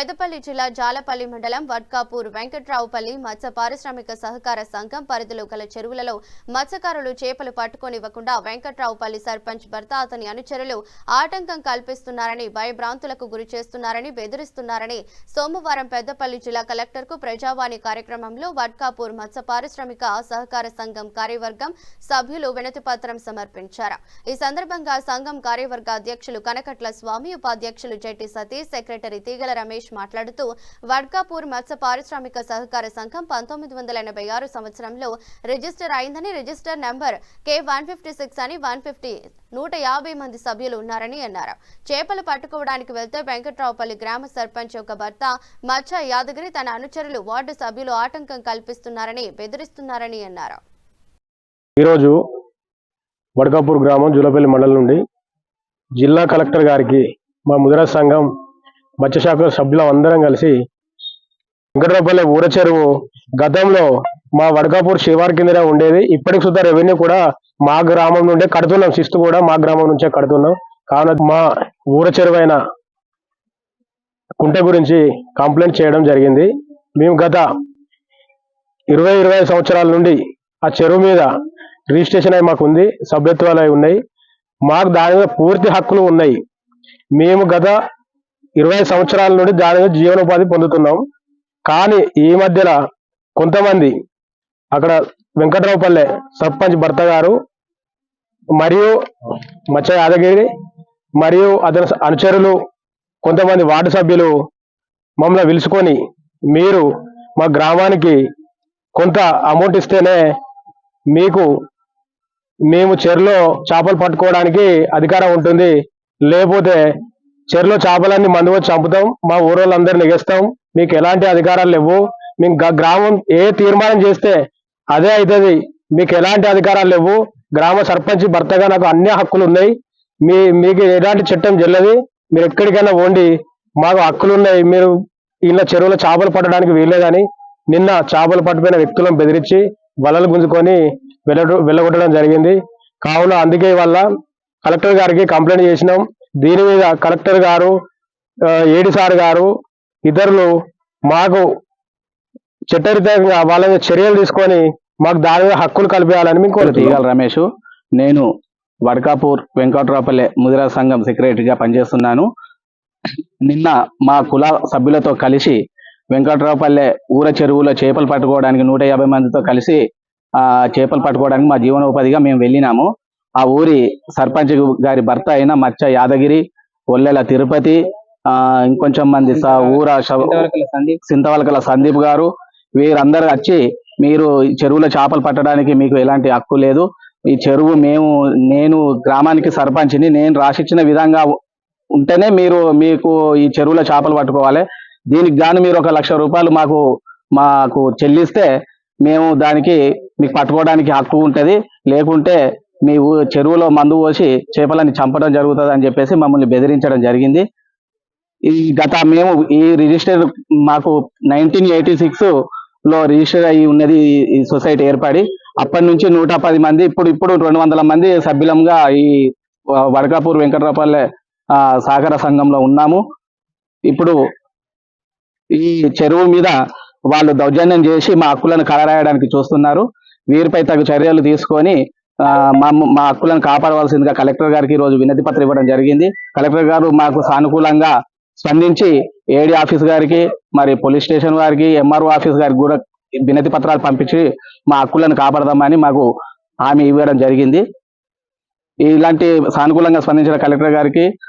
పెద్దపల్లి జిల్లా జాలపల్లి మండలం వడ్కాపూర్ వెంకట్రావుపల్లి మత్స్య పారిశ్రామిక సహకార సంఘం పరిధిలో గల చెరువులలో మత్స్యకారులు చేపలు పట్టుకోనివ్వకుండా వెంకట్రావుపల్లి సర్పంచ్ భర్త అతని అనుచరులు ఆటంకం కల్పిస్తున్నారని భయభ్రాంతులకు గురి చేస్తున్నారని బెదిరిస్తున్నారని సోమవారం పెద్దపల్లి జిల్లా కలెక్టర్కు ప్రజావాణి కార్యక్రమంలో వడ్కాపూర్ మత్స్య పారిశ్రామిక సహకార సంఘం కార్యవర్గం సభ్యులు వినతిపత్రం సమర్పించారు। ఈ సందర్భంగా సంఘం కార్యవర్గ అధ్యక్షులు కనకట్ల స్వామి, ఉపాధ్యక్షులు జెట్టి సతీష్, సెక్రటరీ తీగల రమేష్ మాట్లాడుతూ వడ్కాపూర్ మత్స్య పారిశ్రామిక సహకార సంఘం 1986 సంవత్సరంలో రిజిస్టర్ అయిందని, రిజిస్టర్ నంబర్ K156 అని 150 మంది సభ్యులు ఉన్నారని అన్నారు। చేపలు పట్టుకోవడానికి వెళ్తే వెంకట్రావుపల్లి గ్రామ సర్పంచ్ యొక్క భర్త మత్స్య యాదగిరి తన అనుచరులు వార్డు సభ్యులు ఆటంకం కల్పిస్తున్నారని బెదిరిస్తున్నారని అన్నారు। ఈరోజు వడ్కాపూర్ గ్రామం జూలపల్లి మండలం నుండి జిల్లా కలెక్టర్ గారికి మా ముదిరా సంఘం మత్స్యశాఖ సభ్యులం అందరం కలిసి వెంకట్రావుపల్లి ఊర చెరువు గతంలో మా వడ్కాపూర్ శివారు కింద ఉండేది। ఇప్పటికి సుధా రెవెన్యూ కూడా మా గ్రామం నుండే కడుతున్నాం, శిస్తు కూడా మా గ్రామం నుంచే కడుతున్నాం। కావున మా ఊర చెరువు అయిన కుంట గురించి కంప్లైంట్ చేయడం జరిగింది। మేము గత 20 సంవత్సరాల నుండి ఆ చెరువు మీద రిజిస్ట్రేషన్ అయి మాకు ఉంది, సభ్యత్వాలు అయి ఉన్నాయి, మాకు దాని మీద పూర్తి హక్కులు ఉన్నాయి। మేము గత 20 సంవత్సరాల నుండి దాని మీద జీవనోపాధి పొందుతున్నాం। కానీ ఈ మధ్యలో కొంతమంది అక్కడ వెంకట్రావుపల్లె సర్పంచ్ భర్త గారు మరియు మత్స్య యాదగిరి మరియు అతని అనుచరులు కొంతమంది వార్డు సభ్యులు మమ్మల్ని పిలుచుకొని మీరు మా గ్రామానికి కొంత అమౌంట్ ఇస్తేనే మేము చెరువులో చేపలు పట్టుకోవడానికి అధికారం ఉంటుంది, లేకపోతే చెరువులో చేపలన్నీ మందు వచ్చి చంపుతాం, మా ఊరోళ్ళందరినీ ఎగేస్తాం, మీకు ఎలాంటి అధికారాలు లేవు, మేము గ్రామం ఏ తీర్మానం చేస్తే అదే అవుతుంది, మీకు ఎలాంటి అధికారాలు లేవు, గ్రామ సర్పంచ్ భర్తగా నాకు అన్ని హక్కులు ఉన్నాయి, మీకు ఎలాంటి చట్టం చెల్లది, మీరు ఎక్కడికైనా పోండి, మాకు హక్కులు ఉన్నాయి, మీరు ఇలా చెరువులో చేపలు పట్టడానికి వీల్లేదని నిన్న చేపలు పట్టుకున్న వ్యక్తులను బెదిరించి వలలు గుంజుకొని వెళ్ళగొట్టడం జరిగింది। కావున అందుకే వల్ల కలెక్టర్ గారికి కంప్లైంట్ చేసినాం। దీని మీద కలెక్టర్ గారు, ఏడి సార్ గారు ఇతరులు మాకు చట్టరీత్యంగా వాళ్ళ మీద చర్యలు తీసుకొని మాకు దాని మీద హక్కులు కల్పించాలని మేము కోరుతున్నాం। తీగల రమేష్, నేను వడ్కాపూర్ వెంకట్రావుపల్లె ముదిరా సంఘం సెక్రటరీగా పనిచేస్తున్నాను। నిన్న మా కుల సభ్యులతో కలిసి వెంకట్రావుపల్లె ఊర చెరువులో చేపలు పట్టుకోవడానికి 150 మందితో కలిసి చేపలు పట్టుకోవడానికి మా జీవనోపాధిగా మేము వెళ్ళినాము। ఆ ఊరి సర్పంచ్ గారి భర్త అయిన మత్స్య యాదగిరి, ఒల్లెల తిరుపతి, ఇంకొంచెం మంది ఊర సింతవలకల సందీప్ గారు వీరందరూ వచ్చి మీరు చెరువులో చేపలు పట్టడానికి మీకు ఎలాంటి హక్కు లేదు, ఈ చెరువు నేను గ్రామానికి సర్పంచ్ని, నేను రాసిచ్చిన విధంగా ఉంటేనే మీకు ఈ చెరువులో చేపలు పట్టుకోవాలి, దీనికి గాను మీరు 1 లక్ష రూపాయలు మాకు చెల్లిస్తే మేము దానికి మీకు పట్టుకోవడానికి హక్కు ఉంటుంది, లేకుంటే మీ చెరువులో మందు పోసి చేపలని చంపడం జరుగుతుంది అని చెప్పేసి మమ్మల్ని బెదిరించడం జరిగింది। మేము ఈ రిజిస్టర్ మాకు 1986లో రిజిస్టర్ అయ్యి ఉన్నది ఈ సొసైటీ ఏర్పడి, అప్పటి నుంచి 110 మంది ఇప్పుడు 200 మంది సభ్యులంగా ఈ వడ్కాపూర్ వెంకట్రావుపల్లె సహకార సంఘంలో ఉన్నాము। ఇప్పుడు ఈ చెరువు మీద వాళ్ళు దౌర్జన్యం చేసి మా హక్కులను కలరాయడానికి చూస్తున్నారు, వీరిపై తగు చర్యలు తీసుకొని మా హక్కులను కాపాడవలసిందిగా కలెక్టర్ గారికి ఈరోజు వినతి పత్రం ఇవ్వడం జరిగింది। కలెక్టర్ గారు మాకు సానుకూలంగా స్పందించి ఏడీ ఆఫీస్ గారికి, మరి పోలీస్ స్టేషన్ వారికి, ఎంఆర్ఓ ఆఫీస్ గారికి కూడా వినతి పత్రాలు పంపించి మా హక్కులను కాపాడదామని మాకు హామీ ఇవ్వడం జరిగింది। ఇలాంటి సానుకూలంగా స్పందించిన కలెక్టర్ గారికి